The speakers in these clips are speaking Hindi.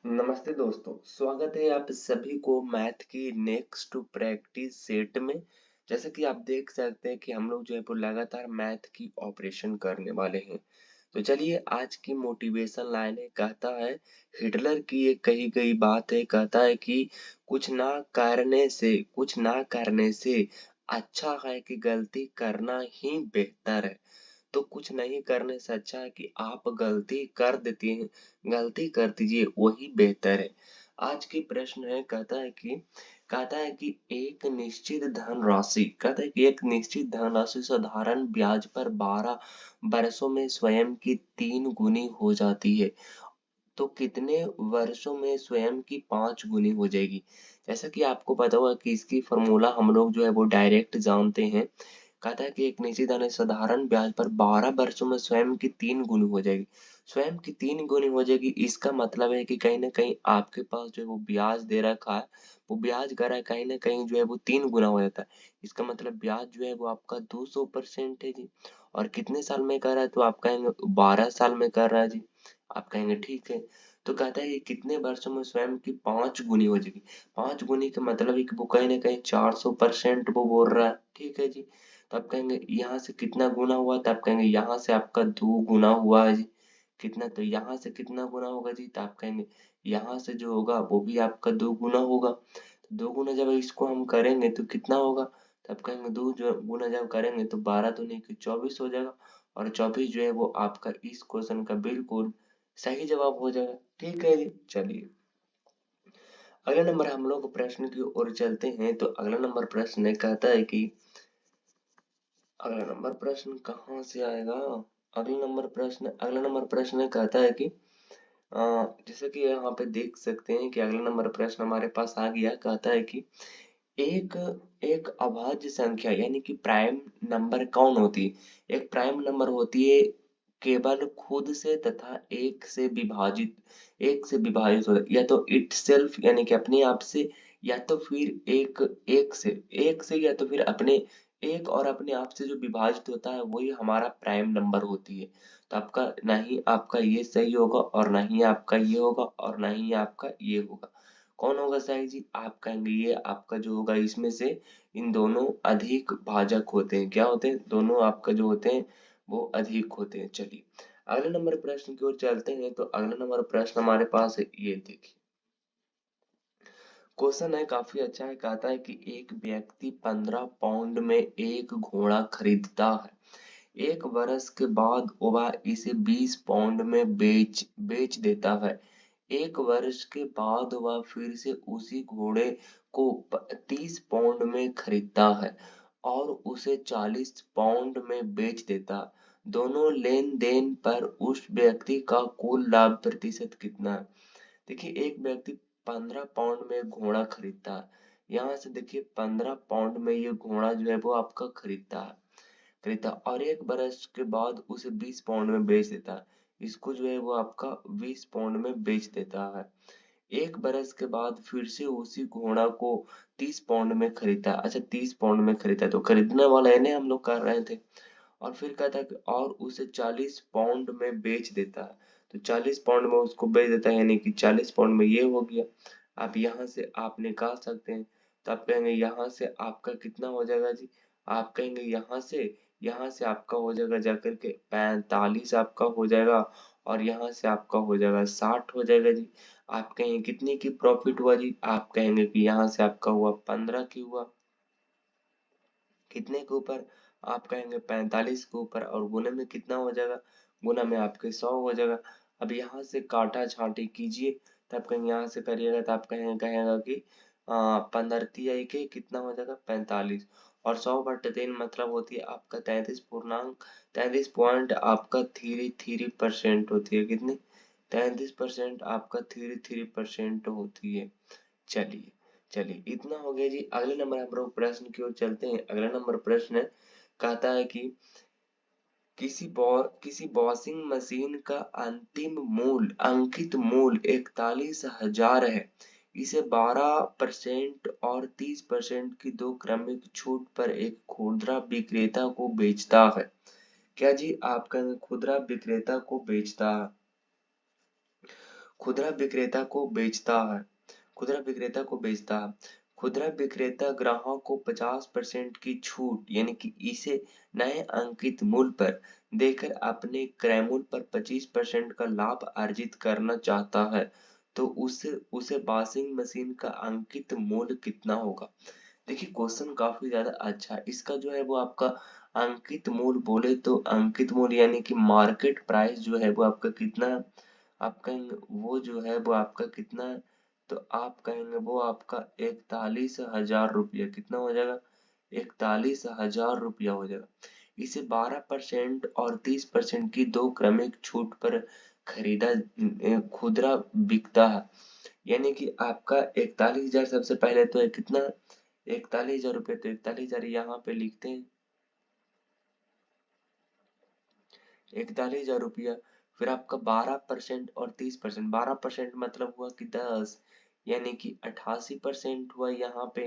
नमस्ते दोस्तों, स्वागत है आप सभी को मैथ की नेक्स्ट टू प्रैक्टिस सेट में। जैसा कि आप देख सकते हैं कि हम लोग जो है वो लगातार मैथ की ऑपरेशन करने वाले हैं। तो चलिए आज की मोटिवेशन लाइन है, कहता है हिटलर की एक कही गई बात है, कहता है कि कुछ ना करने से अच्छा है कि गलती करना ही बेहतर है। तो कुछ नहीं करने से अच्छा है कि आप गलती कर देती हैं, गलती कर दीजिए वही बेहतर है। आज की प्रश्न है, कहता है कि एक निश्चित धनराशि साधारण ब्याज पर 12 वर्षों में स्वयं की 3 गुनी हो जाती है, तो कितने वर्षों में स्वयं की 5 गुनी हो जाएगी। जैसा कि आपको पता होगा कि इसकी फॉर्मूला हम लोग जो है वो डायरेक्ट जानते हैं। कहता है कि एक निश्चित धन साधारण ब्याज पर 12 वर्षों में स्वयं की 3 गुनी हो जाएगी। स्वयं की 3 गुनी हो जाएगी, इसका मतलब है कि कहीं ना कहीं आपके पास जो है वो ब्याज दे रखा है, वो ब्याज कर रहा है, कहीं ना कहीं जो है वो 3 गुना हो जाता है। इसका मतलब ब्याज जो है वो आपका 200% है जी। और कितने साल में कर रहा है, तो आप कहेंगे 12 साल में कर रहा है जी। आप कहेंगे ठीक है। तो कहता है कि कितने वर्षों में स्वयं की 5 गुनी हो जाएगी। 5 गुनी का मतलब है कि वो कहीं ना कहीं 400% वो बोल रहा है, ठीक है जी। तो आप कहेंगे यहाँ से कितना गुना हुआ, तो आप कहेंगे यहाँ से आपका 2 गुना हुआ है जी। कितना, तो यहाँ से कितना गुना होगा जी, तो आप कहेंगे यहाँ से जो होगा वो भी आपका 2 गुना होगा। तो 2 गुना जब इसको हम करेंगे तो कितना होगा, तो आप कहेंगे 2 जो गुना जब करेंगे तो 12 दूनी के 24 हो जाएगा। और 24 जो है वो आपका इस क्वेश्चन का बिल्कुल सही जवाब हो जाएगा, ठीक है जी। चलिए अगला नंबर हम लोग प्रश्न की ओर चलते हैं। तो अगला नंबर प्रश्न है, कहता है कि अगला नंबर प्रश्न कहाँ से आएगा। अगला नंबर प्रश्न कहता है कि जैसे कि यहाँ पे देख सकते हैं कि अगला नंबर प्रश्न हमारे पास आ गया। कहता है कि एक एक अभाज्य संख्या यानी कि प्राइम नंबर कौन होती है। एक प्राइम नंबर होती है केवल खुद से तथा एक से विभाजित होता है, या तो इट सेल्फ यानी कि अपने आप से, या तो फिर एक से या तो फिर अपने एक और अपने आप से जो विभाजित होता है वही हमारा प्राइम नंबर होती है। तो आपका नहीं आपका ये सही होगा, और नहीं आपका ये होगा, और नहीं आपका ये होगा। कौन होगा सही जी, आप कहेंगे ये आपका जो होगा इसमें से इन दोनों अधिक भाजक होते हैं। क्या होते हैं, दोनों आपका जो होते हैं वो अधिक होते हैं। चलिए अगले नंबर प्रश्न की ओर चलते हैं। तो अगला नंबर प्रश्न हमारे पास है, ये देखिए क्वेश्चन है, काफी अच्छा है। कहता है कि एक व्यक्ति 15 पाउंड में एक घोड़ा खरीदता है। एक वर्ष के बाद वह इसे 20 पाउंड में बेच बेच देता है। एक वर्ष के बाद वह फिर से उसी घोड़े को 30 पाउंड में खरीदता है और उसे 40 पाउंड में बेच देता है। दोनों लेन देन पर उस व्यक्ति का कुल लाभ प्रतिशत कितना है। देखिए एक व्यक्ति 15 पाउंड में घोड़ा खरीदता है। यहाँ से देखिए 15 पाउंड में ये घोड़ा जो है वो आपका खरीदता और एक बरस के बाद उसे 20 पाउंड में बेच देता है। इसको जो है वो आपका 20 पाउंड में बेच देता है। एक बरस के बाद फिर से उसी घोड़ा को 30 पाउंड में खरीदा। अच्छा 30 पाउंड में खरीदा, तो खरीदने वाला है ना, हम लोग कर रहे थे। और फिर कहता है कि और उसे 40 पाउंड में बेच देता है। तो 40 पाउंड में उसको बेच देता है, यानी कि 40 पाउंड में ये हो गया। आप यहाँ से आप निकाल सकते हैं। तो आप कहेंगे यहाँ से आपका कितना हो जाएगा जी, आप कहेंगे यहाँ से आपका हो जाएगा जाकर के 45 आपका हो जाएगा, और यहाँ से आपका हो जाएगा 60 हो जाएगा जी। आप कहेंगे कितने की प्रॉफिट हुआ जी, आप कहेंगे कि यहाँ से आपका हुआ 15 की हुआ। कितने के ऊपर, आप कहेंगे 45 के ऊपर, और गुने में कितना हो जाएगा, गुना में आपके 100 हो जाएगा। अब यहाँ से काटा छांटी कीजिए, तब कहीं यहाँ से करिएगा तो आप कहेगा कि 15 तिहाई के कितना हो जाएगा 45, और 100/3 मतलब होती है आपका 33 पॉइंट आपका 33% होती है। कितनी, 33% आपका 33% होती है। चलिए चलिए इतना हो गया जी। अगले नंबर हम लोग प्रश्न की ओर चलते हैं। अगला नंबर प्रश्न है, कहता है कि किसी वॉशिंग मशीन का अंकित मूल्य 41,000 है। इसे 12% और 30% की दो क्रमिक छूट पर एक खुदरा विक्रेता को बेचता है। क्या जी, आपका खुदरा विक्रेता को बेचता है। खुदरा विक्रेता को बेचता है। खुदरा विक्रेता को बेचता है। खुदरा विक्रेता ग्राहक को 50% की छूट यानी कि इसे नए अंकित मूल्य पर देकर अपने क्रय मूल्य पर 25% का लाभ अर्जित करना चाहता है। तो उसे उसे वॉशिंग मशीन का अंकित मूल्य कितना होगा? देखिए क्वेश्चन काफी ज्यादा अच्छा है। इसका जो है वो आपका अंकित मूल्य बोले तो अंकित मूल्य यानी कि मार्केट प्राइस जो है वो आपका कितना है? आप कहेंगे वो जो है वो आपका कितना है? तो आप कहेंगे वो आपका 41,000 रुपया कितना हो जाएगा? 41,000 रुपया हो जाएगा। इसे 12% और 30% की दो क्रमिक छूट पर खरीदा खुदरा बिकता है। यानी कि आपका 41,000 सबसे पहले तो है कितना? 41,000 रुपये। तो 41,000 यहाँ पे लिखते हैं 41,000 रुपया। फिर आपका 12% और 30%। 12% मतलब हुआ कि 10 यानी कि 88% हुआ यहाँ पे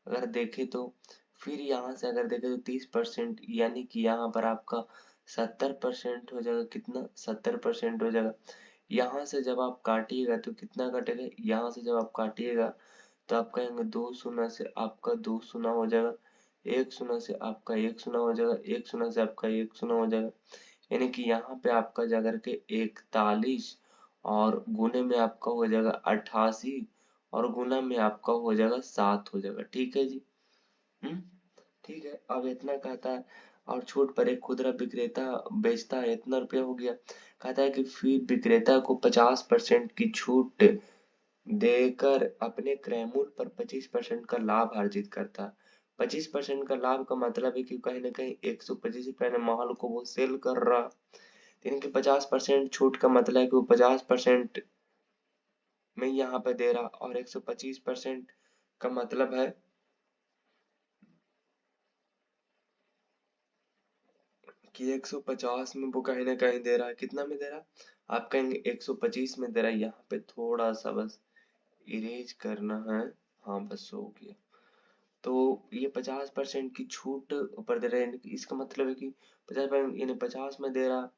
अगर देखें तो। फिर यहाँ से अगर देखें तो 30% यानी कि यहाँ पर आपका 70% हो जाएगा। कितना? 70% हो जाएगा। यहाँ से जब आप काटिएगा तो कितना कटेगा? यहाँ से जब आप काटिएगा तो आप कहेंगे 2 शून्य से आपका 2 शून्य हो जाएगा। 1 शून्य से आपका 1 शून्य हो जाएगा। 1 शून्य से आपका 1 शून्य हो जाएगा। यानी कि यहाँ पे आपका जाकर के 41 और गुने में आपका हो जाएगा 88 और गुना में आपका हो जाएगा 7 हो जाएगा। ठीक है जी। हम्म ठीक है। अब इतना कहता है और छूट पर एक खुदरा विक्रेता बेचता है इतना रुपया हो गया। कहता है कि फिर विक्रेता को 50% की छूट देकर अपने क्रय मूल्य पर 25% का लाभ अर्जित करता है। 25% का लाभ का मतलब है कि कहीं ना कहीं 125 रुपए में माल को वो सेल कर रहा। इनके 50% छूट का मतलब है कि वो 50% में यहाँ पे दे रहा और 125% का मतलब है कि 150 में वो कहीं ना कहीं दे रहा है। कितना में दे रहा? आप कहेंगे 125 में दे रहा है। यहाँ पे थोड़ा सा बस इरेज करना है। हाँ बस हो गया। तो ये 50% की छूट ऊपर दे रहा है इसका मतलब है कि 50% यानी 50 में दे रहा।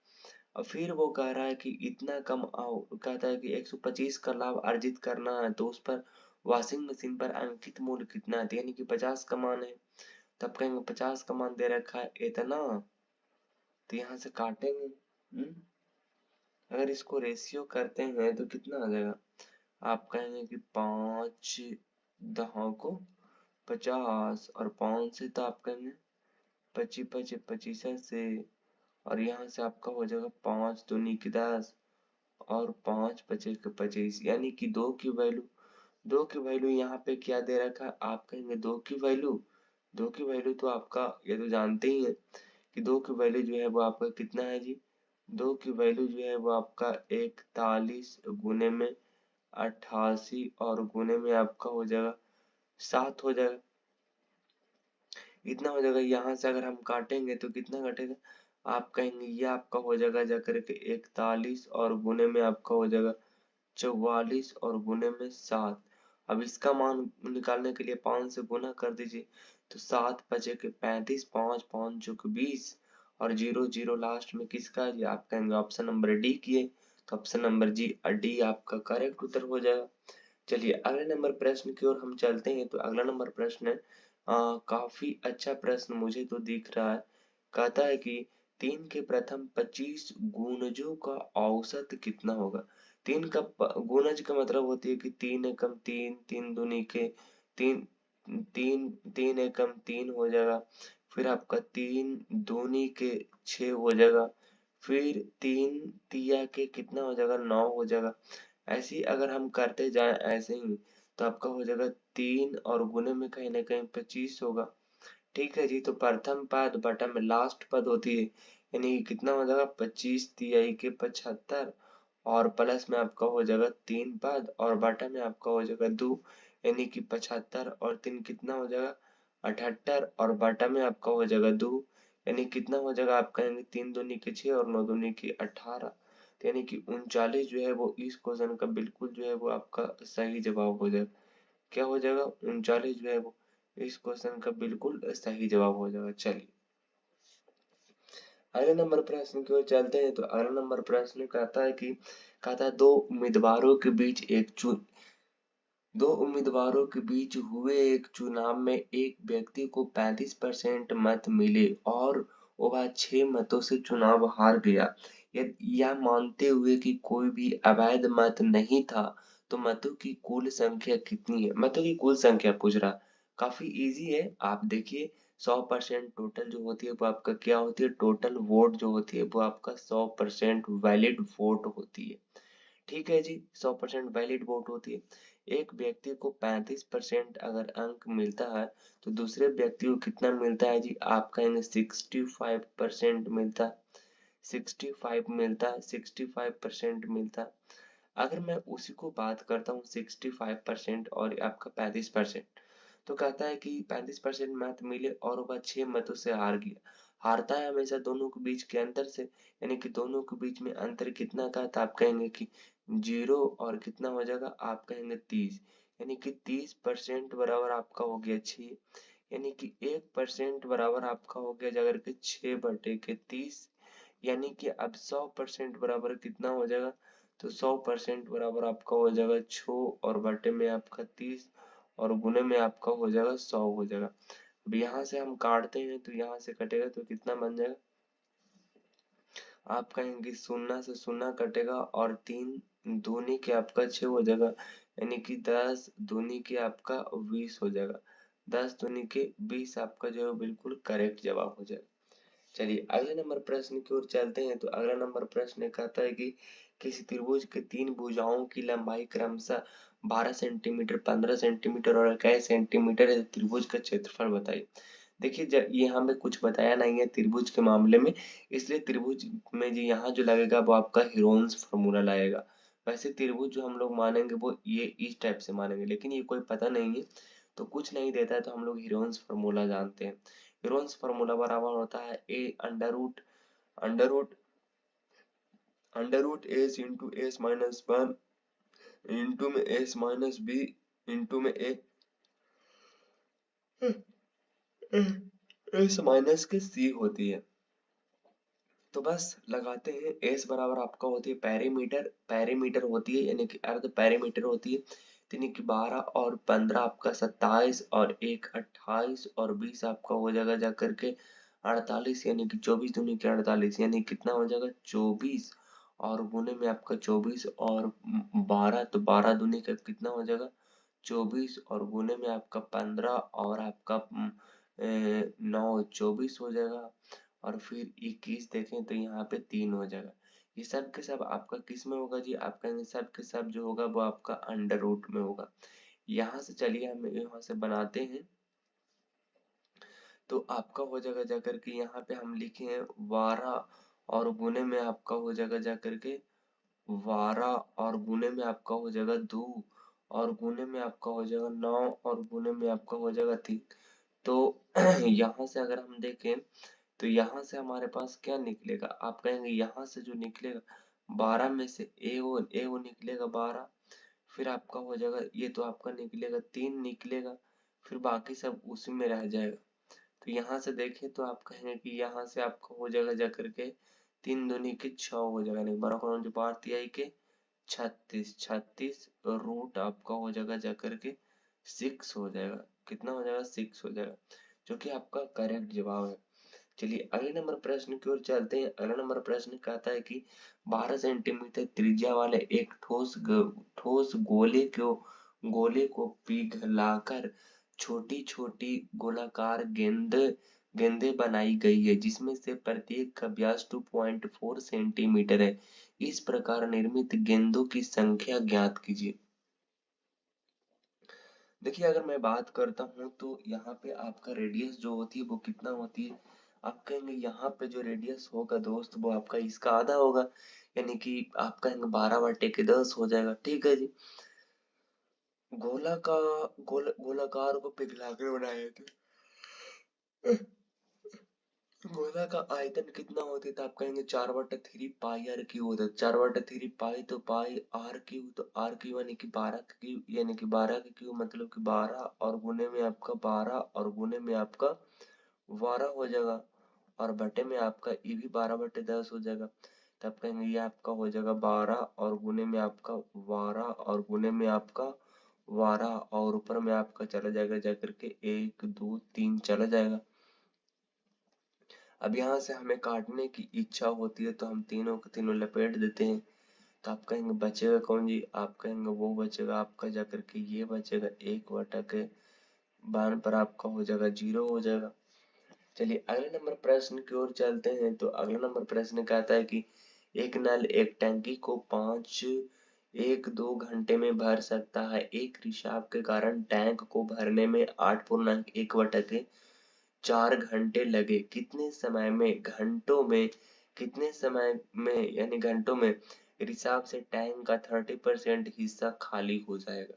और फिर वो कह रहा है कि इतना कम आओ कहता है कि 125 का लाभ अर्जित करना है तो उस पर वॉशिंग मशीन पर अंकित मूल्य कितना है? तो यानी कि 50 का मान है। तब कहेंगे 50 का मान दे रखा है इतना। तो यहाँ से काटेंगे। अगर इसको रेशियो करते हैं तो कितना आ जाएगा? आप कहेंगे कि 5 दहाको 50 और 5 से तो आप कहेंगे 25 से और यहाँ से आपका हो जाएगा 5 दूनी की 10 और 5 पचे के 25 यानी कि दो की वैल्यू यहाँ पे क्या दे रखा है? आप कहेंगे दो की वैल्यू तो आपका ये तो जानते ही है कि दो की वैल्यू जो है वो आपका कितना है जी? दो की वैल्यू जो है वो आपका 41 गुने में 88 और गुने में आपका हो जाएगा 7 हो जाएगा। इतना हो जाएगा। यहाँ से अगर हम काटेंगे तो कितना कटेगा? आप कहेंगे ये आपका हो जाएगा जाकर के 41 और गुने में आपका हो जाएगा 44 और गुने में 7। अब इसका मान निकालने के लिए 5 से गुना कर दीजिए। तो 7 बचे के 35 5 5 जो कि 20 और 0 0 लास्ट में किसका है जी? आप कहेंगे ऑप्शन नंबर डी किए। तो ऑप्शन नंबर जी डी आपका करेक्ट उत्तर हो जाएगा। चलिए अगले नंबर प्रश्न की ओर हम चलते हैं। तो अगला नंबर प्रश्न है काफी अच्छा प्रश्न मुझे तो दिख रहा है। कहता है कि 3 के प्रथम 25 गुणजों का औसत कितना होगा? 3 का गुणज का मतलब होती है कि 3 एकम 3 3 दूनी के 3 3 3 एकम 3 हो जाएगा। फिर आपका 3 दूनी के 6 हो जाएगा। फिर 3 तिया के कितना हो जाएगा? 9 हो जाएगा। ऐसे ही अगर हम करते जाएं ऐसे ही तो आपका हो जाएगा 3 और गुने में कहीं ना कहीं 25 होगा। ठीक है जी। तो प्रथम पद बटा में लास्ट पद होती है यानी कि कितना हो जाएगा? 25 तिहाई के 75 और प्लस में आपका हो जाएगा 3 पद और बटा में आपका हो जाएगा 2 यानी कि 75 और 3 कितना हो जाएगा? 78 और बटा में आपका हो जाएगा 2 यानी कितना हो जाएगा? आप कहेंगे 3 दूनी के 6 और 9 दूनी की 18 यानी कि 39 जो है वो इस क्वेश्चन का बिल्कुल जो है वो आपका सही जवाब हो जाएगा। क्या हो जाएगा? 39 जो है वो इस क्वेश्चन का बिल्कुल सही जवाब हो जाएगा। चलिए अगले नंबर प्रश्न की ओर चलते हैं। तो अगला नंबर प्रश्न कहता है कि कहता है दो उम्मीदवारों के बीच हुए एक चुनाव में एक व्यक्ति को 35% मत मिले और वह 6 मतों से चुनाव हार गया। यह मानते हुए कि कोई भी अवैध मत नहीं था, तो मतों की कुल संख्या कितनी है? मतों की कुल संख्या पूछ रहा। काफी इजी है, आप देखिए 100% टोटल जो होती है वो आपका क्या होती है? टोटल वोट जो होती है वो आपका 100% वैलिड वोट होती है। ठीक है जी, 100% वैलिड वोट होती है। एक व्यक्ति को 35% अगर अंक मिलता है, तो दूसरे व्यक्ति को कितना मिलता है जी? आप कहेंगे 65% मिलता है। 65% मिलता है। अगर मैं उसी को बात करता हूँ 65% और आपका 35%, तो कहता है कि 35% मत मिले और वह 6 मतों से हार गया। हारता है हमेशा दोनों के बीच के अंतर से, यानी कि दोनों के बीच में अंतर कितना का, तो आप कहेंगे कि 0 और कितना हो जाएगा? आप कहेंगे 30, यानी कि 30% बराबर आपका हो गया 6, यानी कि 1% बराबर आपका हो गया जाकर के 6/30, यानी कि अब 100% बराबर कितना हो जाएगा? तो 100% बराबर आपका हो जाएगा 6 और बटे में आपका 30 और गुने में आपका हो जाएगा 100 हो जाएगा। अब यहाँ से हम काटते हैं तो यहाँ से कटेगा तो कितना बन जाएगा? आप कहेंगे 0 से 0 कटेगा और 3 दूनी के आपका 6 हो जाएगा, यानी कि 10 दूनी के आपका 20 हो जाएगा। 10 दूनी के 20 आपका जो है बिल्कुल करेक्ट जवाब हो जाएगा। चलिए अगले नंबर प्रश्न की ओर चलते हैं। तो अगला नंबर प्रश्न कहता है कि किसी त्रिभुज के 3 भुजाओं की लंबाई क्रमशः 12 सेंटीमीटर, 15 सेंटीमीटर और 21 सेंटीमीटर है। त्रिभुज का क्षेत्रफल बताइए। देखिए यहाँ पे कुछ बताया नहीं है त्रिभुज के मामले में, इसलिए त्रिभुज में जी यहाँ जो लगेगा वो आपका हीरोन्स फॉर्मूला लगेगा। वैसे त्रिभुज जो हम लोग मानेंगे वो ये इस टाइप से मानेंगे, लेकिन ये कोई पता नहीं है तो कुछ नहीं देता है तो हम लोग हीरोन्स फॉर्मूला जानते हैं। हीरोन्स फॉर्मूला बराबर होता है A under root under root S into S minus one into में एस माइनस बी इंटू में एस माइनस के सी होती है। तो बस लगाते हैं। एस बराबर आपका होती है पेरीमीटर होती है, यानी कि अर्ध पेरीमीटर होती है। यानी कि 12 और 15 आपका 27 और 1 28 और 20 आपका हो जाएगा जा करके 48, यानी कि 24 दूनी के 48, यानी कितना हो जाएगा 24 और गुने में आपका 24 और 12, तो 12 दूनी का कितना हो जाएगा 24 और गुने में आपका 15 और आपका 9 24 हो जाएगा और फिर 21 देखें तो यहाँ पे 3 हो जाएगा। ये सब के सब आपका किस में होगा जी? आपका सब के सब जो होगा वो आपका अंडर रूट में होगा। यहाँ से चलिए हम यहाँ से बनाते हैं। तो आपका हो जाएगा जाकर के यहाँ पे हम लिखे हैं 12 और गुने में आपका हो जाएगा जाकर के 12 और गुने में आपका हो जाएगा 2 और गुने में आपका हो जाएगा 9 और गुने में आपका हो जाएगा 3। तो यहाँ से अगर हम देखें तो यहाँ से हमारे पास क्या निकलेगा? आप कहेंगे यहाँ से जो निकलेगा 12 में से ए वो निकलेगा 12, फिर आपका हो जाएगा ये तो आपका निकलेगा 3 निकलेगा, फिर बाकी सब उसी में रह जाएगा। तो यहाँ से देखें तो आप कहेंगे कि यहाँ से आपका हो जाएगा जा करके 3 दूनी के 6 हो जाएगा, नहीं 12 को जो 12 तिहाई के 36 रूट आपका हो जाएगा जा करके 6 हो जाएगा। कितना हो जाएगा 6 हो जाएगा, जो कि आपका करेक्ट जवाब है। चलिए अगले नंबर प्रश्न की ओर चलते हैं। अगला नंबर प्रश्न कहता है कि 12 सेंटीमीटर त्रिज्या वाले एक ठोस गोले को पिघलाकर छोटी छोटी गोलाकार गेंदें बनाई गई है, जिसमें से प्रत्येक का व्यास 2.4 सेंटीमीटर है। इस प्रकार निर्मित गेंदों की संख्या ज्ञात कीजिए। देखिए अगर मैं बात करता हूँ तो यहाँ पे आपका रेडियस जो होती है वो कितना होती है? आप कहेंगे यहाँ पे जो रेडियस होगा दोस्त वो आपका इसका आधा होगा, यानी कि आप कहेंगे 12/10 हो जाएगा। ठीक है जी। गोलाकार को पिघला के बनाए थे। गोला का आयतन कितना होता है? तो आप कहेंगे 4/3 पाई आर क्यू होता है। 4/3 पाई तो पाई आर क्यू, तो आर क्यू यानी कि 12 क्यू, यानी कि 12 क्यू मतलब कि 12 और गुने में आपका 12 और गुने में आपका 12 हो जाएगा और बटे में आपका ये भी 12/10 हो जाएगा। तब कहेंगे ये आपका हो जाएगा 12 और गुने में आपका 12 और गुने में आपका 12 और ऊपर में आपका चला जाएगा जाकर के 1 2 3 चला जाएगा। अब यहाँ से हमें काटने की इच्छा होती है तो हम तीनों के तीनों लपेट देते हैं। तो आप कहेंगे बचेगा कौन जी? आप कहेंगे वो बचेगा आपका जाकर के ये बचेगा 1/52 पर आपका हो जाएगा 0 हो जाएगा। चलिए अगले नंबर प्रश्न की ओर चलते हैं। तो अगला नंबर प्रश्न कहता है कि एक नल एक टंकी को 1-2 घंटे में भर सकता है। एक रिसाव के कारण टैंक को भरने में 8.1/4 घंटे लगे। कितने समय में घंटों में कितने समय में यानी घंटों में रिसाव से टैंक का 30% हिस्सा खाली हो जाएगा?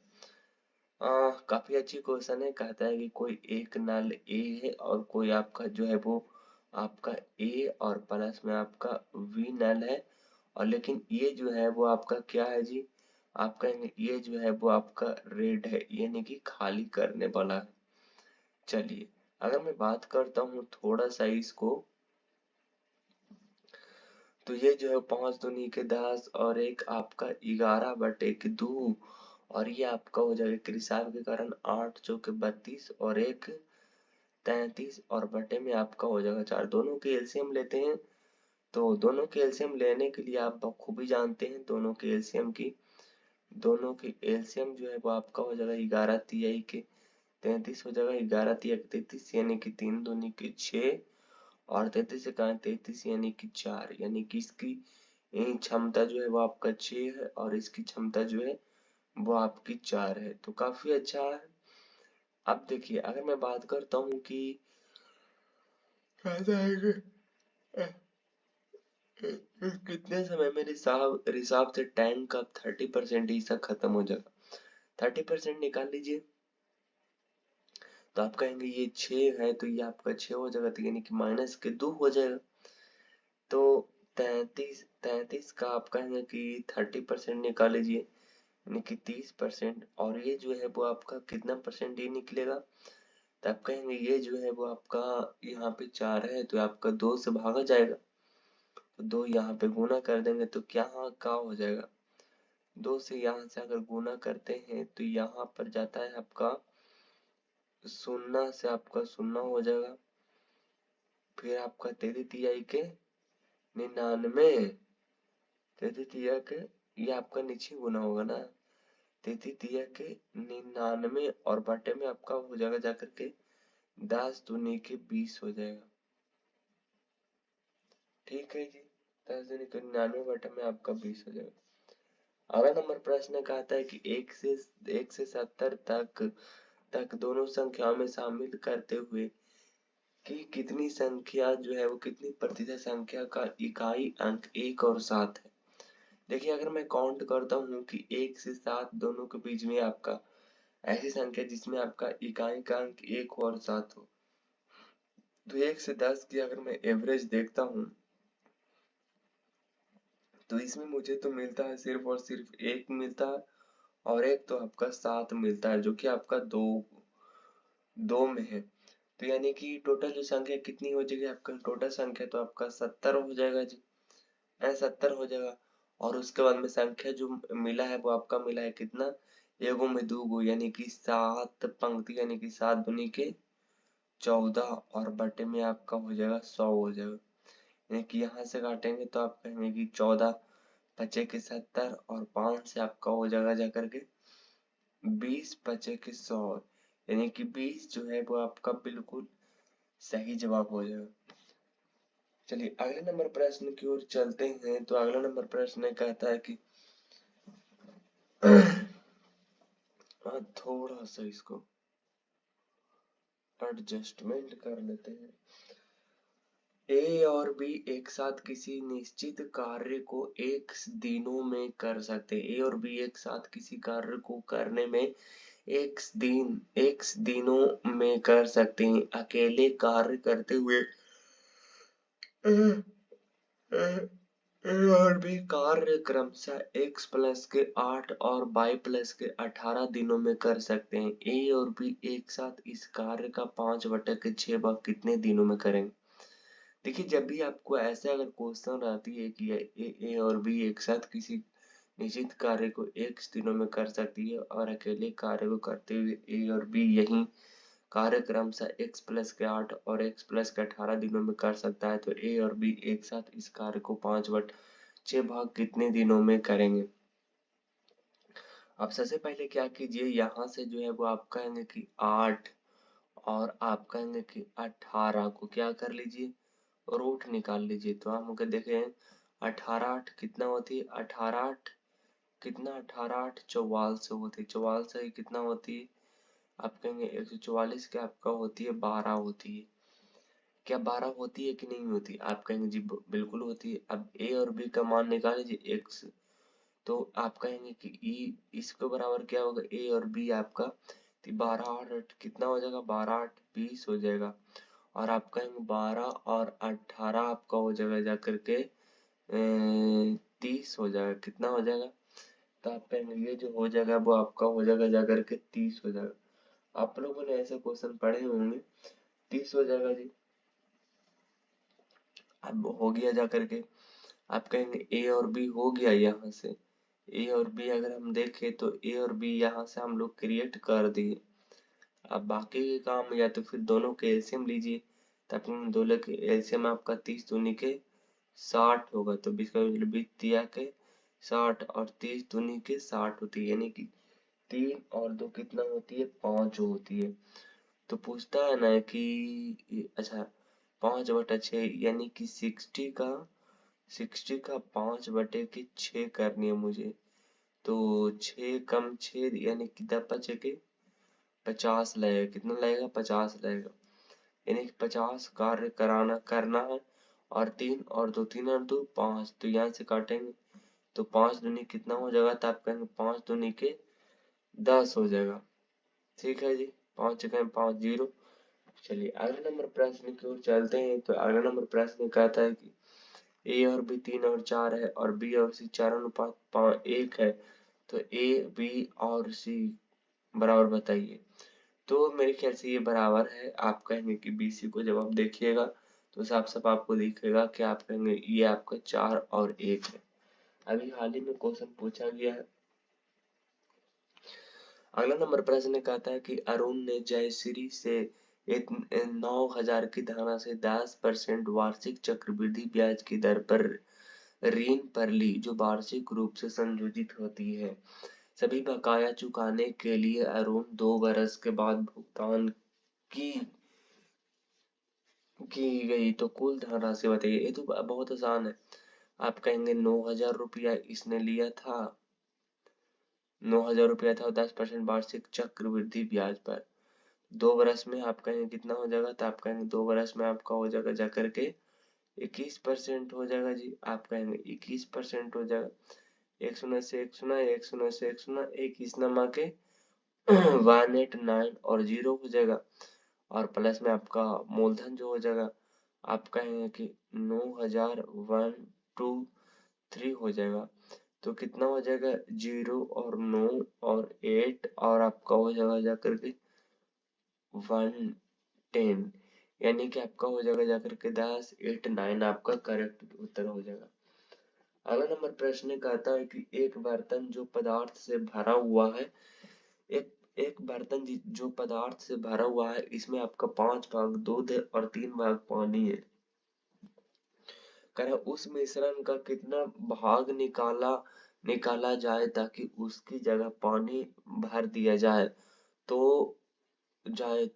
काफी अच्छी क्वेश्चन है। कहता है कि कोई एक नल ए है और कोई आपका जो है वो आपका ए और प्लस में आपका वी नल है, और लेकिन ये जो है वो आपका क्या है जी? आपका ये जो है वो आपका रेड है, यानी कि खाली करने वाला है। चलिए अगर मैं बात करता हूँ थोड़ा सा इसको, तो ये जो है 5 दूनी के 10 और एक आपका 11/2, और ये आपका हो जाएगा क्रिसाव के कारण 8 चौके 32 और एक 33 और बटे में आपका हो जाएगा 4। दोनों के एलसीएम लेते हैं। तो दोनों के एलसीएम लेने के लिए आप बखूबी जानते हैं दोनों के एलसीएम की। दोनों के एलसीएम जो है वो आपका हो जाएगा 11 तिहाई के 33 हो जाएगा 11 तिहाई के 33, यानी कि 3 दूनी के 6 और 33 से कहा 33 यानी कि 4, यानी कि इसकी क्षमता जो है वो आपका 6 है और इसकी क्षमता जो है वो आपकी 4 है। तो काफी अच्छा है। अब देखिए अगर मैं बात करता हूँ कि कितने समय में रिसाव से टैंक का 30% हिस्सा खत्म हो जाएगा? 30% निकाल लीजिए। तो आप कहेंगे ये 6 है तो ये आपका 6 हो जाएगा, तो यानी कि -2 हो जाएगा। तो 33 का आप कहेंगे कि 30% निकाल लीजिए, यानी कि 30%, और ये जो है वो आपका कितना परसेंट ये निकलेगा? तो आप कहेंगे ये जो है वो आपका यहाँ पे 4 है तो आपका 2 से भागा जाएगा, तो 2 यहाँ पे गुना कर देंगे तो क्या हो जाएगा? 2 से यहाँ से अगर गुना करते हैं तो यहाँ पर जाता है आपका 0 से आपका 0 हो जाएगा, फिर आपका 33 तिहाई के 99, 33 तिहाई के, ये आपका नीचे गुना होगा ना, 33 तिहाई के 99 और बटे में आपका हो जाएगा जाकर के 10 दूनी के 20 हो जाएगा। ठीक है जी, 10 दूनी के 99 बटे में आपका 20 हो जाएगा। अगला नंबर प्रश्न कहता है कि 1 से 70 तक दोनों संख्याओं में शामिल करते हुए कि कितनी संख्या जो है वो कितनी प्रतिशत संख्या का इकाई अंक 1 और 7 है? देखिए अगर मैं काउंट करता हूँ कि 1 से 7 दोनों के बीच में आपका ऐसी संख्या जिसमें आपका इकाई का अंक 1 और 7 हो, तो 1 से 10 की अगर मैं एवरेज देखता हूँ तो इसमें मुझे तो मिलता है सिर्फ और सिर्फ 1 मिलता है, और एक तो आपका 7 मिलता है जो कि आपका दो में है। तो यानी कि टोटल जो संख्या कितनी हो जाएगी? आपका टोटल संख्या तो आपका 70 हो जाएगा जी, 70 हो जाएगा। और उसके बाद में संख्या जो मिला है वो आपका मिला है कितना? एगो में दूगो, यानी कि 7 पंक्ति, यानी कि 7 दूनी के 14 और बटे में आपका हो जाएगा 100 हो जाएगा। यानी कि यहाँ से काटेंगे तो आप कहेंगे कि 14 पचे के 70 और 5 से आपका हो जाएगा जाकर के 20 पचे के 100, यानी कि 20 जो है वो आपका बिल्कुल सही जवाब हो जाएगा। चलिए अगले नंबर प्रश्न की ओर चलते हैं। तो अगला नंबर प्रश्न कहता है कि थोड़ा सा इसको एडजस्टमेंट कर लेते हैं। ए और बी एक साथ किसी निश्चित कार्य को x दिनों में कर सकते हैं। ए और बी एक साथ किसी कार्य को करने में x दिनों में कर सकते हैं। अकेले कार्य करते हुए ए और बी कार्य क्रमशः x प्लस के 8 और y प्लस के 18 दिनों में कर सकते हैं। ए और बी एक साथ इस कार्य का 5/6 भाग कितने दिनों में करेंगे? देखिए जब भी आपको ऐसा अगर क्वेश्चन आती है कि ए और बी एक साथ किसी निश्चित कार्य को x दिनों में कर सकती है और अकेले कार्य को करते हुए ए और बी यही कार्य क्रमशः x प्लस के 8 और x प्लस के 18 दिनों में कर सकता है, तो ए और बी एक साथ इस कार्य को 5/6 भाग कितने दिनों में करेंगे। अब सबसे पहले क्या कीजिए, यहाँ से जो है वो आप कहेंगे कि 8 और आप कहेंगे कि 18 को क्या कर लीजिए, रूट निकाल लीजिए। तो हम अगर देखें 18 8 कितना होती है, 18 8 कितना, 18 8 44 होती है, 44 कितना होती है, आप कहेंगे 144 क्या आपका होती है, 12 होती है। क्या 12 होती है कि नहीं होती, आप कहेंगे जी बिल्कुल होती है। अब ए और बी का मान निकाल लीजिए x, तो आप कहेंगे कि ई इसके बराबर क्या होगा, ए और बी आपका, तो 12 और 8 कितना हो जाएगा, 12 8 20 हो जाएगा। और आप कहेंगे 12 और 18 आपका हो जाएगा जा करके 30 हो जाएगा, कितना हो जाएगा, तो आप कहेंगे ये जो हो जाएगा वो आपका हो जाएगा जा करके 30 हो जाएगा। आप लोगों ने ऐसे क्वेश्चन पढ़े होंगे, 30 हो जाएगा जी। अब हो गया जा करके, आप कहेंगे ए और बी हो गया, यहाँ से ए और बी अगर हम देखें तो ए और बी यहाँ से हम लोग क्रिएट कर दिए। अब बाकी के काम या तो फिर दोनों के एलसीएम लीजिए, तब दोनों के एलसीएम आपका 30 दूनी के 60 होगा, तो 20 का मतलब 20 तिया के 60 और 30 दूनी के 60 होती है, यानी कि 3 और 2 कितना होती है, 5 होती है। तो पूछता है ना कि अच्छा 5/6 यानी कि 60 का 5/6 करनी है मुझे, तो 6 कम 6 यानी कि 10 के 50 लगेगा, कितना लगेगा, 50 लगेगा, यानी कि 50 कार्य करना है। और 3 और 2, 3 और 2 5, तो यहाँ से काटेंगे तो 5 दूनी कितना हो जाएगा, तो आप कहेंगे 5 दूनी के 10 हो जाएगा। ठीक है जी, 5 जगह 5 0। चलिए अगले नंबर प्रश्न की ओर चलते हैं। तो अगला नंबर प्रश्न कहता है कि ए और बी 3 और 4 है और बी और सी 4:1 है, तो ए बी और सी बराबर बताइए। तो मेरे ख्याल से ये बराबर है, आप कहेंगे कि बी सी को जब आप देखिएगा तो साफ साफ आपको दिखेगा कि आप कहेंगे ये आपका 4 और 1 है। अभी हाल ही में क्वेश्चन पूछा गया है। अगला नंबर प्रश्न कहता है कि अरुण ने जयश्री से 9,000 की धारा से 10% वार्षिक चक्रवृद्धि ब्याज की दर पर ऋण पर ली, जो वार्षिक रूप से संयोजित होती है। सभी बकाया चुकाने के लिए अरुण 2 बरस के बाद भुगतान की की गई तो कुल धनराशि बताइए। ये तो बहुत आसान है, आप कहेंगे 9,000 रुपया इसने लिया था, 9,000 रुपया था, 10% वार्षिक चक्रवृद्धि ब्याज पर 2 बरस में आप कहेंगे कितना हो जाएगा, तो आप कहेंगे 2 बरस में आपका हो जाएगा जा करके 21% हो जाएगा जी। आप कहेंगे 21% हो जाएगा, एक शून्य से एक शून्य, एक शून्य से एक शून्य, एक इस नमा के 189 और 0 हो जाएगा। और प्लस में आपका मूलधन जो हो जाएगा, आप कहेंगे कि 9,123 हो जाएगा। तो कितना हो जाएगा, 0 और 9 और 8 और आपका हो जाएगा जा करके 110, यानी कि आपका हो जाएगा जाकर के 10 8 9 आपका करेक्ट उत्तर हो जाएगा। अगला नंबर प्रश्न कहता है कि एक बर्तन जो पदार्थ से भरा हुआ है, एक एक बर्तन जो पदार्थ से भरा हुआ है, इसमें आपका 5 भाग दूध है और 3 भाग पानी है। कह रहा उस मिश्रण का कितना भाग निकाला जाए ताकि उसकी जगह पानी भर दिया तो जाए,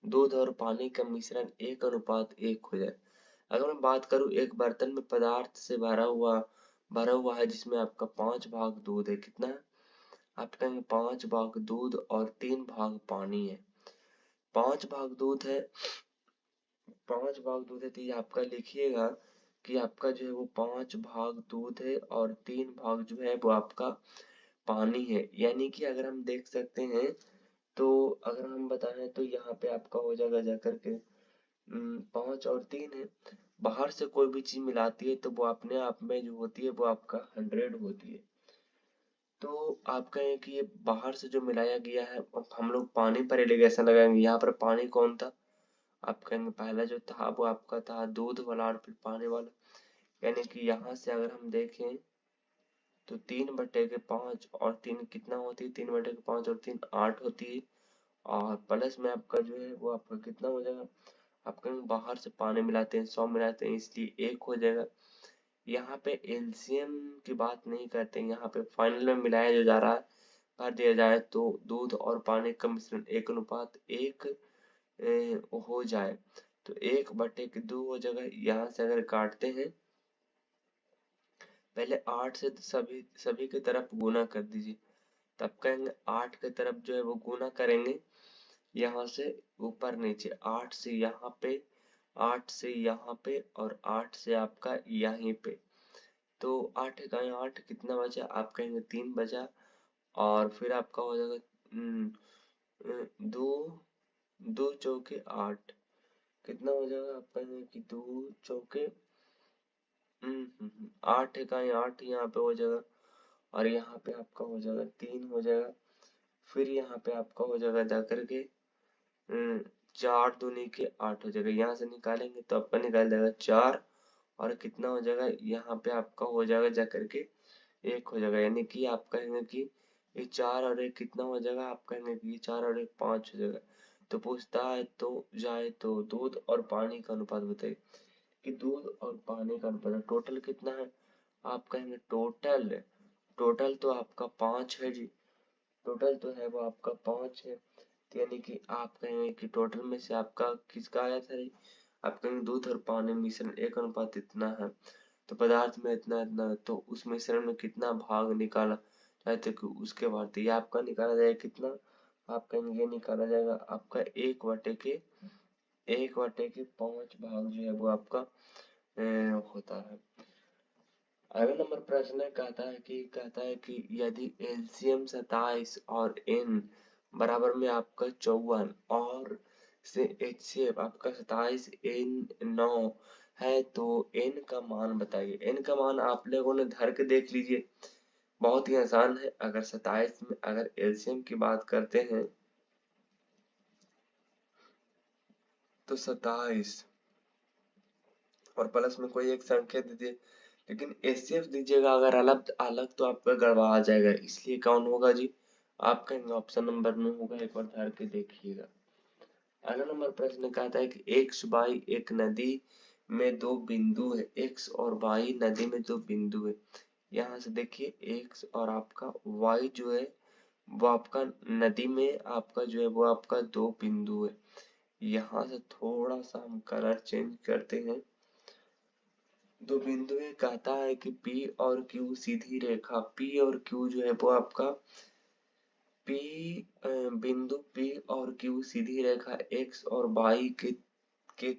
दूध और पानी का मिश्रण 1:1 हो जाए। अगर मैं बात करूं एक बर्तन में पदार्थ से भरा हुआ है जिसमें आपका 5 भाग दूध है, कितना है, आप कहेंगे 5 भाग दूध और 3 भाग पानी है। 5 भाग दूध है, 5 भाग दूध है, तो ये आपका लिखिएगा कि आपका जो है वो 5 भाग दूध है और 3 भाग जो है वो आपका पानी है। यानी कि अगर हम देख सकते हैं, तो अगर हम बताएं तो यहाँ पे आपका हो जाएगा जाकर के 5 और 3 है। बाहर से कोई भी चीज मिलाती है तो वो अपने आप में जो होती है वो आपका 100 होती है। तो आप कहें कि ये बाहर से जो मिलाया गया है, अब हम लोग पानी पर एलिगेशन लगाएंगे, यहाँ पर पानी कौन था, आप कहेंगे पहला जो था वो आपका था दूध वाला और फिर पानी वाला, यानी कि यहाँ से अगर हम देखें तो 3/5 और 3 कितना होती है, 3/5 और 3 8 होती है, और प्लस में आपका जो है वो आपका कितना हो जाएगा, आप कहेंगे बाहर से पानी मिलाते हैं 100 मिलाते हैं इसलिए 1 हो जाएगा। यहाँ पे एलसीएम की बात नहीं करते हैं, यहाँ पे फाइनल में मिलाया जो जा रहा है भर दिया जाए तो दूध और पानी का मिश्रण 1:1 हो जाए तो 1/2 हो जाएगा। यहाँ से अगर काटते हैं पहले 8 से सभी सभी की तरफ गुना कर दीजिए, तब कहेंगे 8 की तरफ जो है वो गुना करेंगे, यहाँ से ऊपर नीचे 8 से यहाँ पे, 8 से यहाँ पे और 8 से आपका यहीं पे, तो 8 इकाई 8 कितना बचा, आप कहेंगे 3 बचा, और फिर आपका हो जाएगा दो, 2 चौके 8 कितना हो जाएगा, आप कहेंगे कि 2 चौके 8 इकाई 8 यहाँ पे हो जाएगा, और यहाँ पे आपका हो जाएगा 3 हो जाएगा, फिर यहाँ पे आपका हो जाएगा जा करके 4 दूनी के 8 हो जाएगा, यहाँ से निकालेंगे तो आपका निकाल जाएगा 4, और कितना हो जाएगा यहाँ पे आपका हो जाएगा जा करके 1 हो जाएगा, यानी कि आप कहेंगे कि ये 4 और 1 कितना हो जाएगा, आप कहेंगे कि ये 4 और 1 5 हो जाएगा। तो पूछता है तो जाए तो दूध और पानी का अनुपात बताइए, कि दूध और पानी का अनुपात टोटल कितना है, आप कहेंगे टोटल, टोटल तो आपका 5 है जी, टोटल तो है वो आपका 5 है, तो यानी कि आप कहेंगे कि टोटल में से आपका किसका आया था रे? आप कहेंगे दूध और पानी मिश्रण 1 अनुपात इतना है, तो पदार्थ में इतना इतना, तो उस मिश्रण में कितना भाग निकाला चाहते कि उसके बाद ये आपका निकाला जाएगा कितना, आप कहेंगे ये निकाला जाएगा आपका 1/5 भाग जो है वो आपका होता है। अगला नंबर प्रश्न है, कहता है कि यदि एलसीएम 27 और एन बराबर में आपका 54 और से एचसीएफ आपका 27 एन 9 है तो एन का मान बताइए। एन का मान आप लोगों ने धर के देख लीजिए, बहुत ही आसान है। अगर 27 में अगर एलसीएम की बात करते हैं तो 27 और प्लस में कोई एक संख्या दीजिए, लेकिन एचसीएफ दीजिएगा अगर अलग अलग तो आपका गड़बड़ा जाएगा, इसलिए कौन होगा जी, आप कहेंगे ऑप्शन नंबर में होगा, एक बार धर के देखिएगा। अगला नंबर प्रश्न कहता है कि एक्स वाई एक नदी में दो बिंदु है, एक्स और वाई नदी में दो बिंदु है। यहाँ से देखिए एक्स और आपका वाई जो है वो आपका नदी में आपका जो है वो आपका दो बिंदु है। यहाँ से थोड़ा सा हम कलर चेंज करते हैं, दो बिंदु है, कहता है कि पी और क्यू सीधी रेखा, पी और क्यू जो है वो आपका पी बिंदु पी और क्यू सीधी रेखा एक्स और वाई के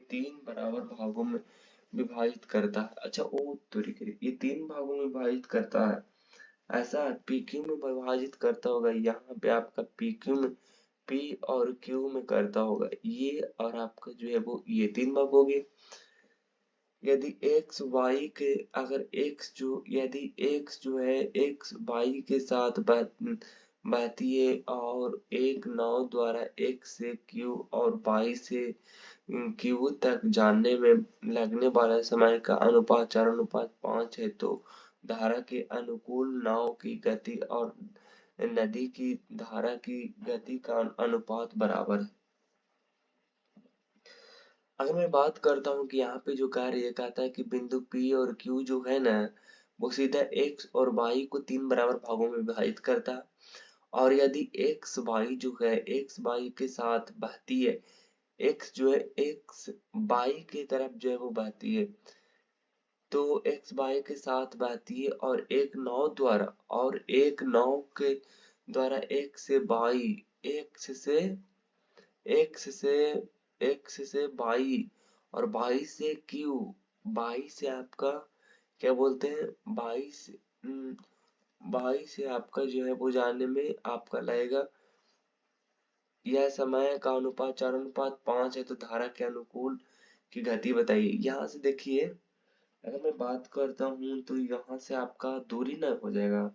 3 बराबर भागों में विभाजित करता है। अच्छा ओ तरीके ये 3 भागों में विभाजित करता है, ऐसा पी क्यू में विभाजित करता होगा, यहाँ पे आपका पी क्यू में पी और क्यू में करता होगा, ये और आपका जो है वो ये 3 भाग हो गए। यदि एक्स वाई के अगर एक्स जो यदि एक्स जो है एक्स वाई के साथ बहती है और एक नाव द्वारा एक्स से क्यू और वाई से क्यू तक जाने में लगने वाला समय का अनुपात 4:5 है, तो धारा के अनुकूल नाव की गति और नदी की धारा की गति का अनुपात बराबर है। अगर मैं बात करता हूँ कि यहाँ पे जो कार्य ये कहता है कि बिंदु P और Q जो है ना वो सीधा x और y को 3 बराबर भागों में विभाजित करता है, और यदि x y जो है x y के साथ बहती है, x जो है x y की तरफ जो है वो बहती है, तो x y के साथ बहती है और एक नाव के द्वारा x से बाई और बाई से क्यू, बाई से आपका क्या बोलते हैं, बाई से आपका जो है वो जाने में आपका लगेगा, यह समय का अनुपात 4:5 है, तो धारा के अनुकूल की गति बताइए। यहाँ से देखिए अगर मैं बात करता हूँ तो यहाँ से आपका दूरी न हो जाएगा,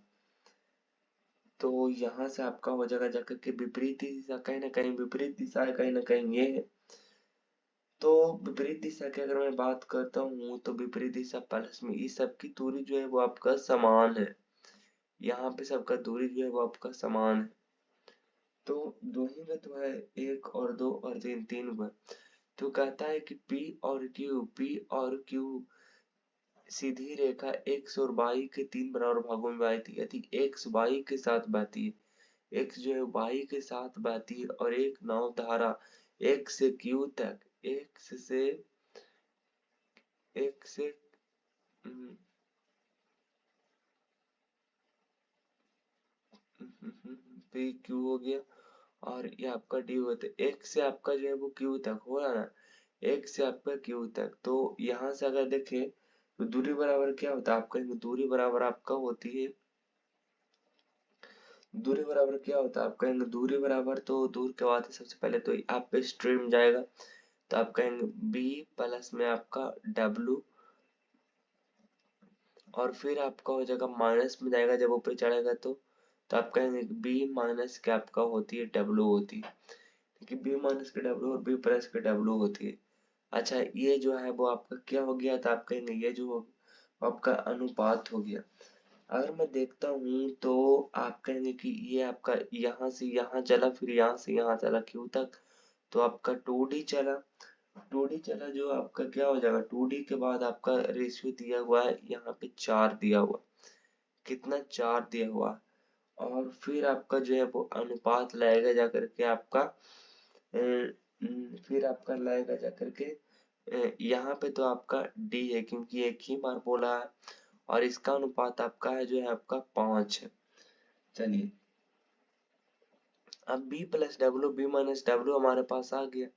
तो यहाँ से आपका हो जाएगा जाकर के विपरीत दिशा, कहीं ना कहीं विपरीत दिशा है, कहीं ना कहीं ये है, तो विपरीत दिशा की अगर मैं बात करता हूँ तो विपरीत दिशा प्लस में इस सब की दूरी जो है वो आपका समान है। यहाँ पे सबका दूरी जो है वो आपका समान है। तो दो ही में तो है, एक और दो और तीन, तीन में। तो कहता है कि पी और क्यू सीधी रेखा एक्स और वाई के तीन बराबर भागों में बहती है। यदि एक्स वाई के साथ बहती है, एक्स जो है वाई के साथ बहती है और एक नाव धारा एक्स से क्यू तक, एक्स से पी क्यू हो गया और ये आपका डी होता है। एक से आपका जो है वो क्यू तक हो रहा ना, एक से आपका क्यू तक। तो यहाँ से अगर देखें तो दूरी बराबर क्या होता है आपका, दूरी बराबर आपका होती है, दूरी बराबर क्या होता है आप कहेंगे, दूरी बराबर तो दूर के बाद सबसे पहले तो आप पे स्ट्रीम जाएगा, तो आप कहेंगे बी प्लस में आपका डब्लू, और फिर आपका हो जाएगा माइनस में जाएगा जब ऊपर चढ़ेगा तो आप कहेंगे बी माइनस के आपका होती है डब्लू होती है, क्योंकि बी माइनस के डब्लू और बी प्लस के डब्लू होती है। अच्छा ये जो है वो आपका क्या हो गया, तो आप कहेंगे ये जो आपका अनुपात हो गया। अगर मैं देखता हूँ तो आप कहेंगे कि ये आपका यहाँ से यहाँ चला, फिर यहाँ से यहाँ चला क्यू तक, तो आपका 2D चला, 2D चला जो आपका क्या हो जाएगा, 2D के बाद आपका रेशियो दिया हुआ है यहाँ पे 4 दिया हुआ, कितना 4 दिया हुआ, और फिर आपका जो है वो अनुपात लाएगा जाकर के आपका फिर आपका लाएगा जाकर के यहाँ पे तो आपका डी है क्योंकि एक ही बार बोला है, और इसका अनुपात आपका है जो है आपका 5 है। चलिए अब b plus W B minus W हमारे पास आ गया।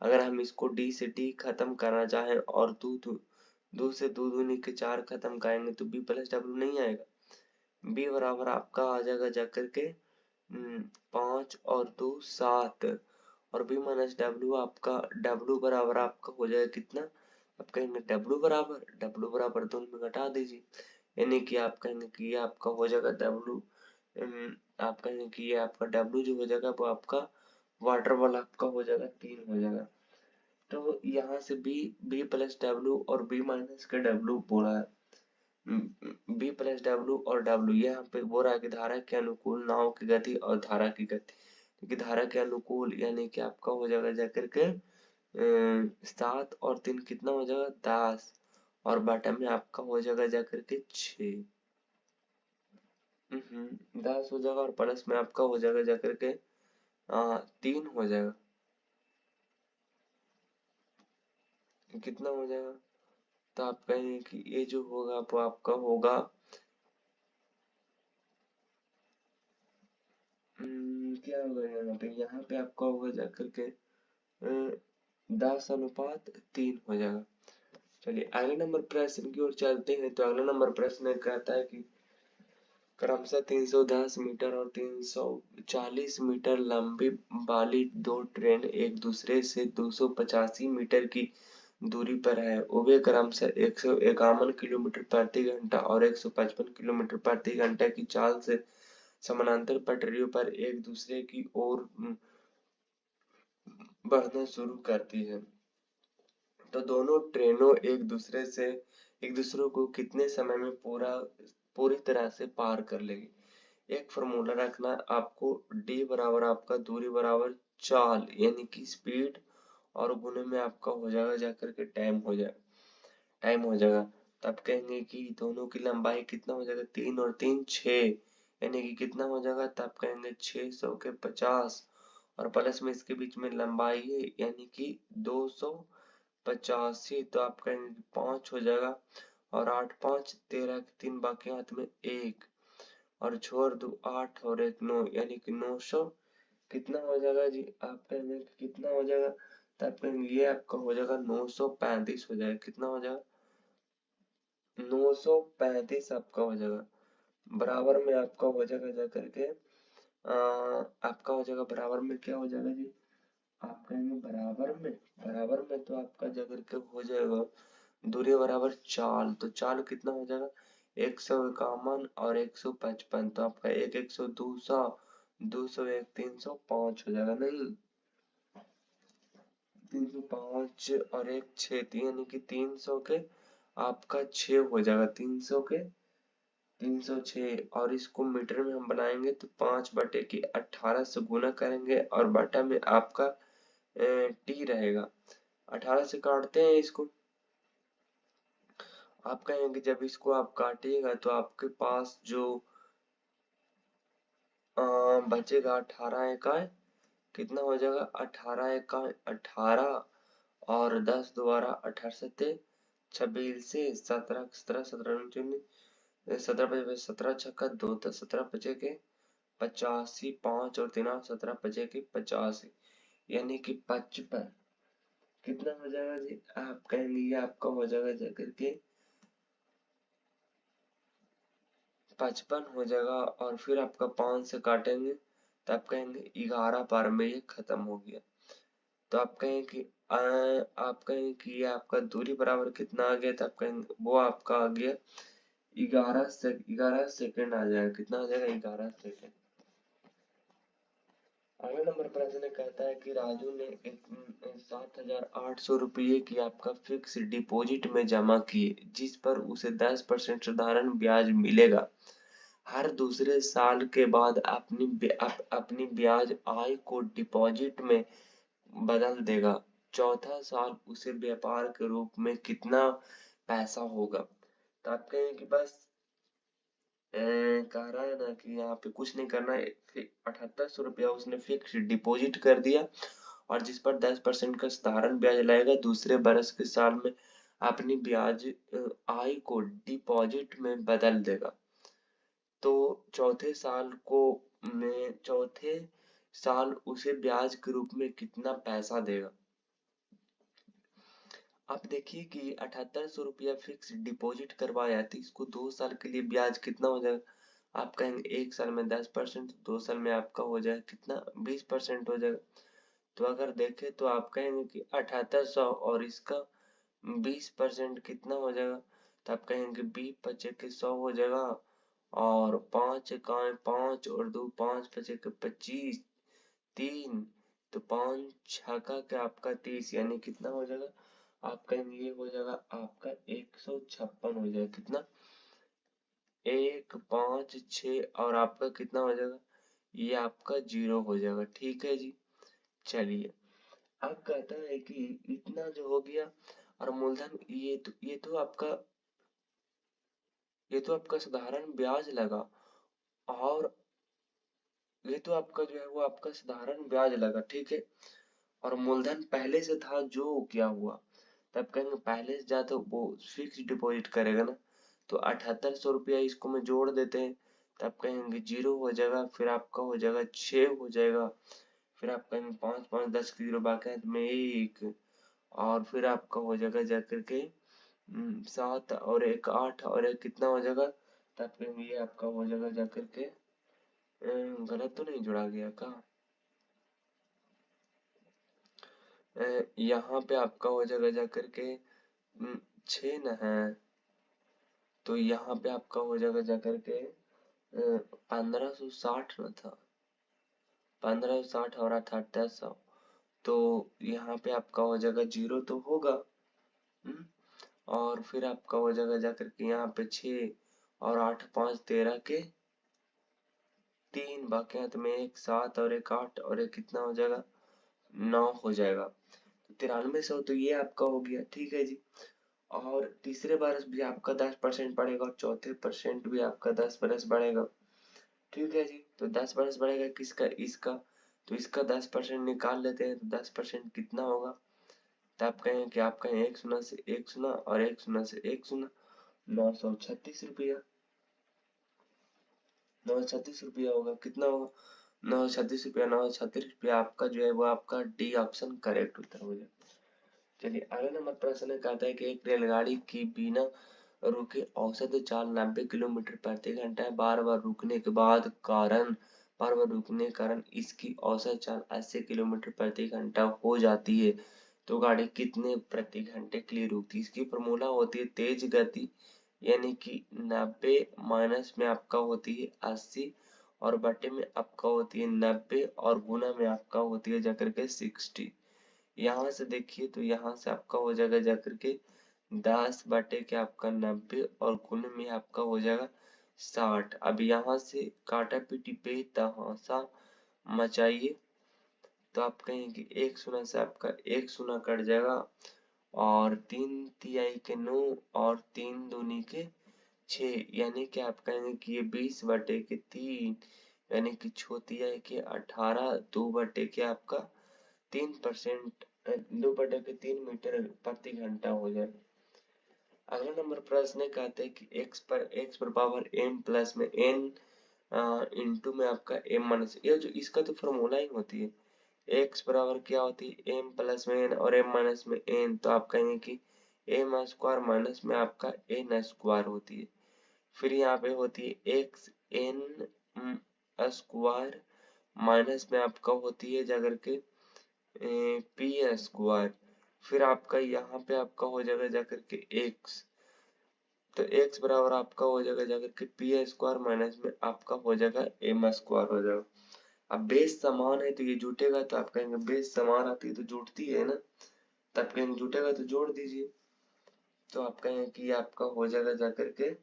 अगर हम इसको d से d खत्म करना चाहें और दो से दो दूनी के 4 खत्म करेंगे तो b प्लस डब्ल्यू नहीं आएगा। b बराबर आपका आ जाएगा जाकर के 5 और 2 7, और b माइनस डब्ल्यू आपका डब्ल्यू बराबर आपका हो जाएगा कितना, आप कहेंगे डब्ल्यू बराबर दोनों में घटा दीजिए, यानी कि आप कहेंगे कि ये आपका हो जाएगा डब्ल्यू, आप कहेंगे कि ये आपका डब्ल्यू जो हो जाएगा वो आपका वाटर वाला आपका हो जाएगा 3 हो जाएगा। तो यहाँ से बी प्लस डब्ल्यू और बी माइनस के डब्ल्यू बोला है, बी प्लस डब्ल्यू और डब्ल्यू यहाँ पे बोल रहा है कि धारा के अनुकूल नाव की गति और धारा की गति, क्योंकि धारा के अनुकूल यानी कि आपका हो जाएगा जाकर के 7 और 3 कितना हो जाएगा 10, और बॉटम में आपका हो जाएगा जाकर के 6, 10 हो जाएगा, और प्लस में आपका हो जाएगा जाकर के 3 हो जाएगा, कितना हो जाएगा, तो आप कहेंगे कि ये जो होगा वो आपका होगा क्या होगा, यहाँ पे आपका होगा जाकर के 10:3 हो जाएगा। चलिए अगले नंबर प्रश्न की ओर चलते हैं। तो अगला नंबर प्रश्न कहता है कि क्रमशः 310 मीटर और 340 मीटर लंबी वाली दो ट्रेन एक दूसरे से 285 मीटर की दूरी पर है। वे क्रमशः 151 किलोमीटर प्रति घंटा और 155 किलोमीटर प्रति घंटा की चाल से समानांतर पटरियों पर एक दूसरे की ओर बढ़ना शुरू करती है। तो दोनों ट्रेनों एक दूसरे को कितने समय में पूरी तरह से पार कर लेगी। एक फॉर्मूला रखना आपको, डी बराबर आपका दूरी बराबर चाल यानी कि स्पीड, और गुने में आपका हो जाएगा जाकर के टाइम हो जाएगा। तब कहेंगे कि दोनों की लंबाई कितना हो जाएगा, 3 और 3 6, यानी कि कितना हो जाएगा, तब कहेंगे 600 के 50, और प्लस में इसके बीच में लंबाई है यानी कि 285, तो आप कहेंगे 5 हो जाएगा, और 8 5 13 के 3 बाकी हाथ में 1, और छोड़ दो 8 और 1 9, यानी कि 900 कितना हो जाएगा जी, आप कहेंगे कि कितना हो जाएगा, तो आप कहेंगे ये आपका हो जाएगा 935 हो जाएगा, कितना हो जाएगा 935 आपका हो जाएगा। बराबर में आपका हो जाएगा जाकर के आपका हो जाएगा बराबर में क्या हो जाएगा जी, आप कहेंगे बराबर में तो आपका जाकर के हो जाएगा दूरी बराबर चाल, तो चाल कितना हो जाएगा 151 और 155, तो आपका 1 200 201 305 हो जाएगा, नहीं 305 और एक 6, यानी कि 300 के आपका 6 हो जाएगा, 300 के 306। और इसको मीटर में हम बनाएंगे तो 5/18 से गुना करेंगे और बटा में आपका टी रहेगा। 18 से काटते हैं इसको। आप कहेंगे जब इसको आप काटिएगा तो आपके पास जो बचेगा 18 इकाई कितना हो जाएगा, 18 इकाई 18 और 10 दोबारा 18 सत्ते 26 से 17 17 17 17 बचे 17 छक्का 2 10 17 बचे के 85, 5 और 3 17 बचे के 85, यानी कि 55 कितना हो जाएगा जी। आप कहेंगे ये आपका हो जाएगा जाकर के 55 हो जाएगा। और फिर आपका 5 से काटेंगे तो आप कहेंगे 11 बार में ये खत्म हो गया। तो आप कहें कि आप कहें कि ये आपका दूरी बराबर कितना आ गया, तो आप कहेंगे वो आपका आ गया 11 सेकंड आ जाएगा। कितना आ जाएगा, 11 सेकंड। अगला नंबर प्रश्न कहता है कि राजू ने 7,800 रुपये की आपका फिक्स डिपॉजिट में जमा किए, जिस पर उसे 10% साधारण ब्याज मिलेगा। हर दूसरे साल के बाद अपनी ब्याज आय को डिपॉजिट में बदल देगा। चौथा साल उसे व्यापार के रूप में कितना पैसा होगा। तो आप कहें कि बस कह रहा है ना कि यहाँ पे कुछ नहीं करना है। 7,800 रुपया उसने फिक्स डिपॉजिट कर दिया और जिस पर 10% का साधारण ब्याज लगेगा, दूसरे बरस के साल में अपनी ब्याज आय को डिपॉजिट में बदल देगा। तो चौथे साल उसे ब्याज के रूप में कितना पैसा देगा। आप देखिए कि 7,800 रुपया फिक्स डिपॉजिट करवाया तो इसको 2 साल के लिए ब्याज कितना हो जाएगा। आप कहेंगे 1 साल में 10%, 2 साल में आपका हो जाएगा कितना, 20% हो जाएगा। तो अगर देखें तो आप कहेंगे कि 7,800 और इसका 20% कितना हो जाएगा। तो आप कहेंगे 20 पचे के 100 हो जाएगा और 5 इकाई 5 और 2 5 पचे के 25 3, तो 5 छक्का के आपका 30, यानी कितना हो जाएगा। आप कहेंगे ये हो जाएगा आपका 156 हो जाएगा। कितना, 1 5 6 और आपका कितना हो जाएगा, ये आपका 0 हो जाएगा। ठीक है जी। चलिए अब कहता है कि इतना जो हो गया और मूलधन ये तो आपका साधारण ब्याज लगा और ये तो आपका जो है वो आपका साधारण ब्याज लगा, ठीक है। और मूलधन पहले से था जो क्या हुआ, तब कहेंगे पहले से ज्यादा वो फिक्स डिपॉजिट करेगा ना। तो 7,800 रुपया इसको में जोड़ देते हैं, तब कहेंगे 0 हो जाएगा। फिर आपका हो जाएगा 6 हो जाएगा। फिर आप कहेंगे 5 5 10 की 0 बाकी है तो में 1, और फिर आपका हो जाएगा जाकर के 7 और एक 8 और एक कितना हो जाएगा। तब कहेंगे ये आपका हो जाएगा जाकर के गलत तो नहीं जुड़ा गया का। यहाँ पे आपका हो जाएगा जाकर के 6 न है, तो यहाँ पे आपका हो जाएगा जाकर के 1560 न था, 1560 और 7,800, तो यहाँ पे आपका हो जाएगा 0 तो होगा। और फिर आपका हो जाएगा जाकर के यहाँ पे 6 और 8 5 13 के 3 बाकी हाथ में 1 7 और एक 8 और एक कितना हो जाएगा 9 हो जाएगा। तो 9300 तो ये आपका हो गया, ठीक है जी। और तीसरे बरस भी आपका 10% बढ़ेगा और चौथे परसेंट भी आपका 10 बरस बढ़ेगा, ठीक है जी। तो 10 बरस बढ़ेगा किसका, इसका। तो इसका 10% निकाल लेते हैं तो 10% कितना होगा। तो आप कहें कि आप कहें 1 शून्य से 1 शून्य और 1 शून्य से 1 शून्य, 936 रुपया, 936 रुपया होगा। कितना होगा, 936 रुपया। 936 रुपया आपका जो है वो आपका डी ऑप्शन करेक्ट उत्तर हो जाए। चलिए अगला नंबर प्रश्न कहता है कि एक रेलगाड़ी की बिना रुके औसत चाल 90 किलोमीटर प्रति घंटा है। बार बार रुकने के कारण इसकी औसत चाल 80 किलोमीटर प्रति घंटा हो जाती है। तो गाड़ी कितने प्रति घंटे के लिए रुकती है। इसकी फॉर्मूला होती है तेज गति, यानी कि 90 माइनस में आपका होती है 80 और बटे में आपका होती है 90 और गुना में आपका होती है जाकर के 60, यहाँ से देखिए तो यहाँ से आपका हो जाएगा जाकर के 10 बटे के आपका 90 और गुण में आपका हो जाएगा 60। अब यहाँ से काटा पीटी पे तमाशा मचाइए, तो आप कहेंगे एक शून्य से आपका एक शून्य कट जाएगा और 3 तिहाई के 9 और 3 दूनी के 6, यानी कि आप कहेंगे कि ये 20/3 यानी कि 6 तिहाई के 18 2 बटे के आपका 3%, 2/3 मीटर प्रति घंटा हो जाए। अगला नंबर प्रश्न कहते हैं कि x पर पावर m प्लस में n इंटू में आपका m माइनस, ये जो इसका तो फॉर्मूला ही होती है, x बराबर क्या होती है m प्लस में n और m माइनस में n, तो आप कहेंगे कि m स्क्वायर माइनस में आपका n स्क्वायर होती है। फिर यहाँ पे होती है x n स्क्वायर माइनस में आपका होती है जाकर के पी स्क्वायर। फिर आपका यहाँ पे आपका हो जाएगा जाकर के x, तो x बराबर आपका हो जाएगा जाकर के पी स्क्वायर माइनस में आपका हो जाएगा एम स्क्वायर हो जाएगा। अब बेस समान है तो ये जुटेगा, तो आप कहेंगे बेस समान आती है तो जुटती है ना, तब कहेंगे जुटेगा तो जोड़ दीजिए, तो आप कहेंगे कि आपका हो जाएगा जाकर के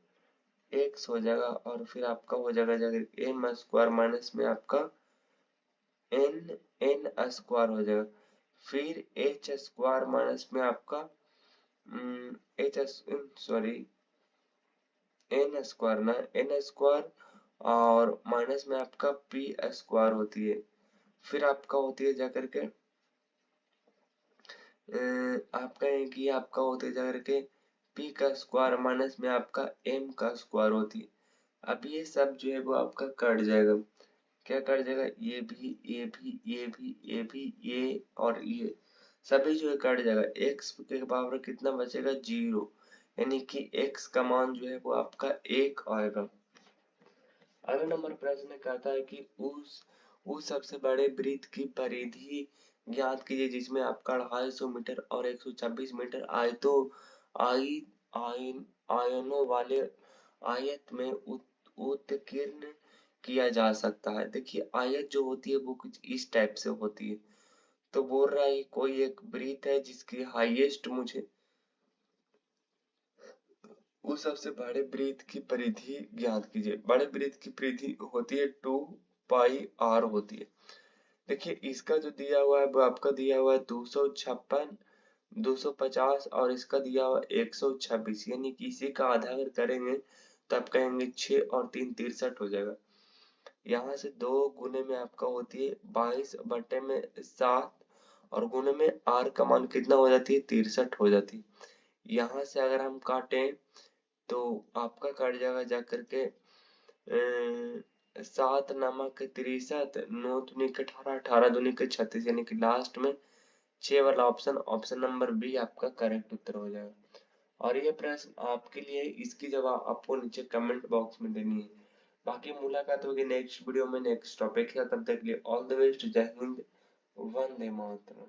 x हो जाएगा और फिर आपका हो जाएगा जाकर के एम स्क्वायर माइनस में आपका एन स्क्वायर हो जाएगा। फिर एच स्क्वायर माइनस में आपका एच सॉरी एन स्क्वायर ना, एन स्क्वायर और माइनस में आपका पी स्क्वायर होती है। फिर आपका होती है जाकर के आप कहें कि आपका होते है जाकर के पी का स्क्वायर माइनस में आपका एम का स्क्वायर होती है। अब ये सब जो है वो आपका कट जाएगा, क्या कट जाएगा, ये भी ये भी ये भी ये भी ये और ये सभी जो है कट जाएगा। x के पावर कितना बचेगा 0, यानी कि x का मान जो है वो आपका 1 आएगा। अगला नंबर प्रश्न कहता है कि उस सबसे बड़े वृत्त की परिधि ज्ञात कीजिए जिसमें आपका 250 मीटर और 126 मीटर आई आयनों वाले आयत में उत्कीर्ण किया जा सकता है। देखिए आयत जो होती है वो कुछ इस टाइप से होती है, तो बोल रहा है कोई एक वृत्त है जिसकी हाईएस्ट मुझे उस सबसे बड़े वृत्त की परिधि ज्ञात कीजिए। बड़े वृत्त की परिधि होती है 2 पाई r होती है। देखिए इसका जो दिया हुआ है वो आपका दिया हुआ है 256 250 और इसका दिया हुआ 126, यानी कि इसी का आधा अगर करेंगे तो आप कहेंगे 6 और 3 63 हो जाएगा। यहाँ से 2 गुने में आपका होती है 22/7 और गुने में r का मान कितना हो जाती है 63 हो जाती है। यहाँ से अगर हम काटें तो आपका कट जाएगा जाकर के 7 नमक 63, 9 दूनी के 18, 18 दूनी के 36, यानी कि लास्ट में 6 वाला ऑप्शन नंबर बी आपका करेक्ट उत्तर हो जाएगा। और ये प्रश्न आपके लिए, इसकी जवाब आपको नीचे कमेंट बॉक्स में देनी है। बाकी मुलाकात होगी नेक्स्ट वीडियो में नेक्स्ट टॉपिक है, तब तक के लिए ऑल द बेस्ट, जय हिंद, वंदे मातरम।